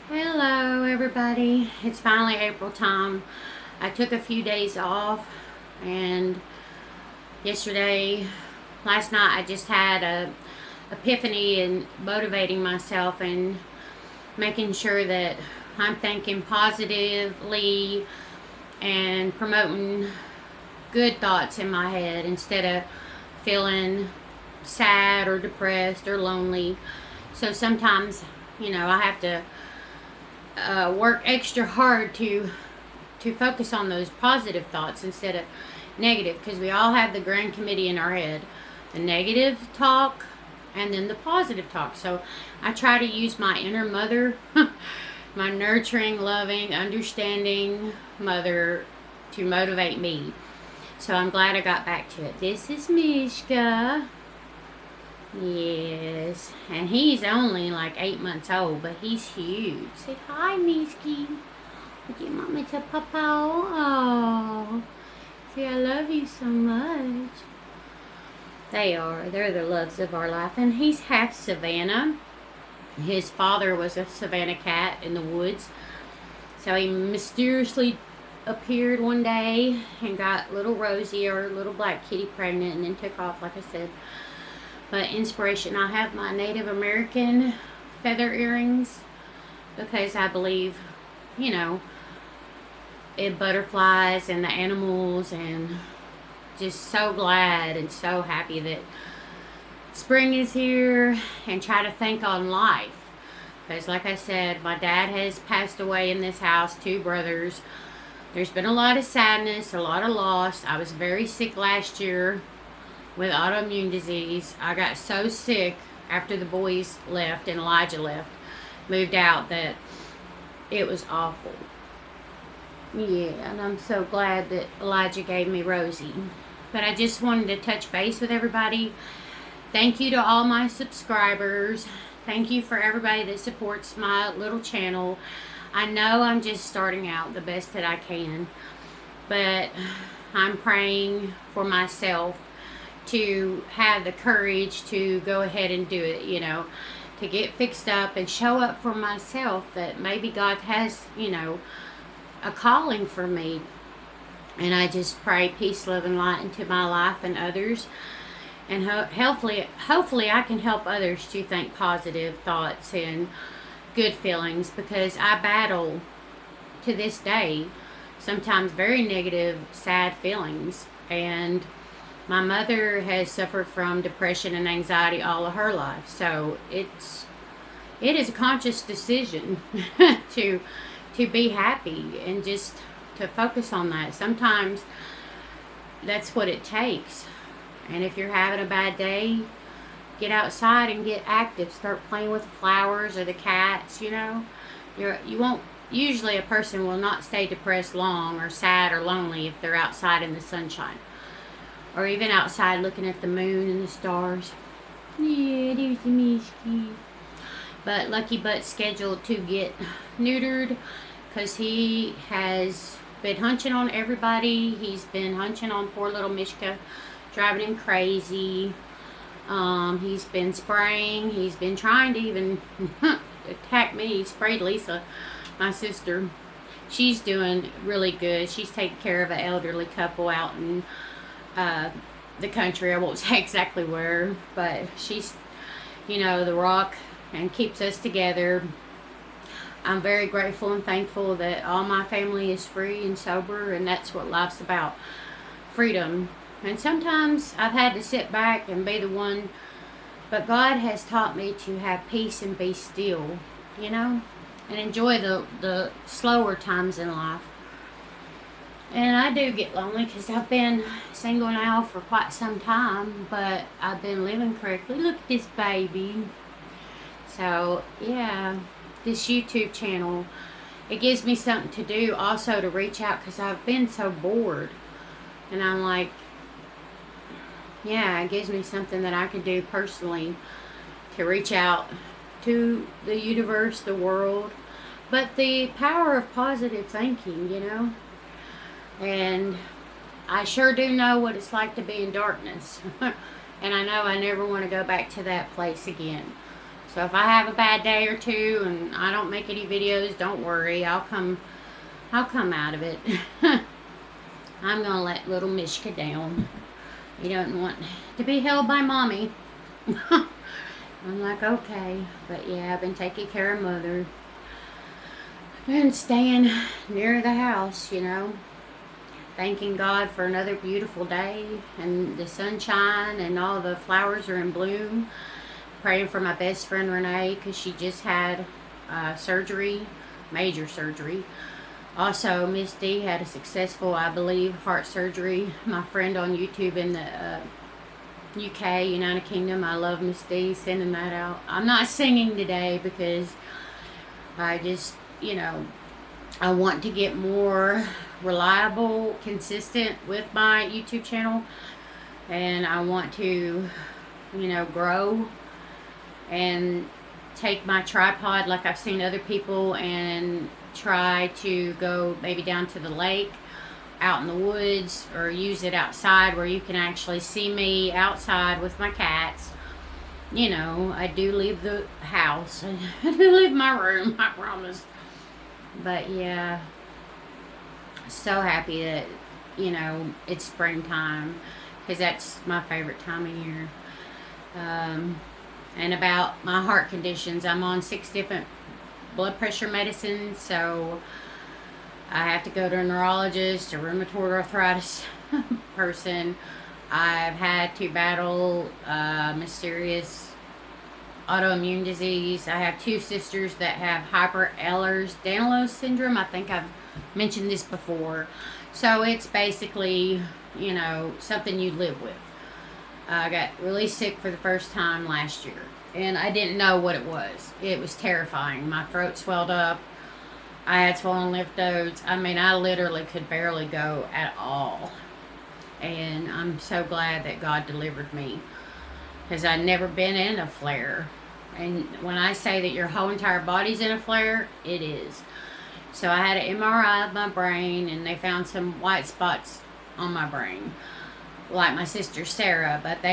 Hello everybody. It's finally April time. I took a few days off, and last night I just had a epiphany and motivating myself and making sure that I'm thinking positively and promoting good thoughts in my head instead of feeling sad or depressed or lonely. So sometimes, I have to work extra hard to focus on those positive thoughts instead of negative, because we all have the grand committee in our head, the negative talk and then the positive talk. So I try to use my inner mother, my nurturing, loving, understanding mother, to motivate me. So I'm glad I got back to it. This is Mischa. Yes, and he's only like 8 months old, but he's huge. Say hi, Misky. Would you want me to papa? Oh, say I love you so much. They're the loves of our life. And he's half Savannah. His father was a Savannah cat in the woods. So he mysteriously appeared one day and got little Rosie, or little black kitty, pregnant, and then took off, like I said. But inspiration, I have my Native American feather earrings because I believe, in butterflies and the animals, and just so glad and so happy that spring is here, and try to think on life. Because like I said, my dad has passed away in this house, 2 brothers. There's been a lot of sadness, a lot of loss. I was very sick last year with autoimmune disease. I got so sick after the boys left and Elijah moved out, that it was awful. Yeah, and I'm so glad that Elijah gave me Rosie. But I just wanted to touch base with everybody. Thank you to all my subscribers. Thank you for everybody that supports my little channel. I know I'm just starting out the best that I can, but I'm praying for myself to have the courage to go ahead and do it, to get fixed up and show up for myself, that maybe God has, a calling for me. And I just pray peace, love, and light into my life and others. And hopefully I can help others to think positive thoughts and good feelings, because I battle to this day sometimes very negative, sad feelings. And my mother has suffered from depression and anxiety all of her life. So it is a conscious decision to be happy and just to focus on that. Sometimes that's what it takes. And if you're having a bad day, get outside and get active. Start playing with the flowers or the cats, usually a person will not stay depressed long or sad or lonely if they're outside in the sunshine. Or even outside looking at the moon and the stars. Yeah, there's the Mishki. But Lucky Butt's scheduled to get neutered because he has been hunching on everybody. He's been hunching on poor little Mischa, driving him crazy. He's been spraying. He's been trying to even attack me. He sprayed Lisa, my sister. She's doing really good. She's taking care of an elderly couple out in the country. I won't say exactly where, but she's, the rock, and keeps us together. I'm very grateful and thankful that all my family is free and sober, and that's what life's about, freedom. And sometimes I've had to sit back and be the one, but God has taught me to have peace and be still, and enjoy the slower times in life. And I do get lonely because I've been single now for quite some time, but I've been living correctly. Look at this baby. So, yeah, this YouTube channel, it gives me something to do also, to reach out, because I've been so bored. And I'm like, yeah, it gives me something that I can do personally to reach out to the universe, the world. But the power of positive thinking, And I sure do know what it's like to be in darkness. And I know I never want to go back to that place again. So if I have a bad day or two and I don't make any videos, don't worry. I'll come out of it. I'm gonna let little Mischa down. He doesn't want to be held by mommy. I'm like, okay. But yeah, I've been taking care of mother and staying near the house, you know. Thanking God for another beautiful day and the sunshine and all the flowers are in bloom. Praying for my best friend Renee because she just had surgery, major surgery. Also, Miss D had a successful, I believe, heart surgery. My friend on YouTube in the UK, United Kingdom, I love Miss D, sending that out. I'm not singing today because I just, I want to get more reliable, consistent with my YouTube channel. And I want to, grow and take my tripod like I've seen other people and try to go maybe down to the lake, out in the woods, or use it outside where you can actually see me outside with my cats. I do leave the house. I do leave my room, I promise. But yeah, so happy that, it's springtime because that's my favorite time of year. And about my heart conditions, I'm on 6 different blood pressure medicines, so I have to go to a neurologist, a rheumatoid arthritis person. I've had to battle mysterious autoimmune disease. I have 2 sisters that have Ehlers-Danlos syndrome. I think I've mentioned this before. So it's basically, something you live with. I got really sick for the first time last year, and I didn't know what it was. It was terrifying. My throat swelled up. I had swollen lymph nodes. I mean, I literally could barely go at all. And I'm so glad that God delivered me, because I'd never been in a flare. And when I say that your whole entire body's in a flare, it is. So I had an MRI of my brain, and they found some white spots on my brain, like my sister Sarah, but they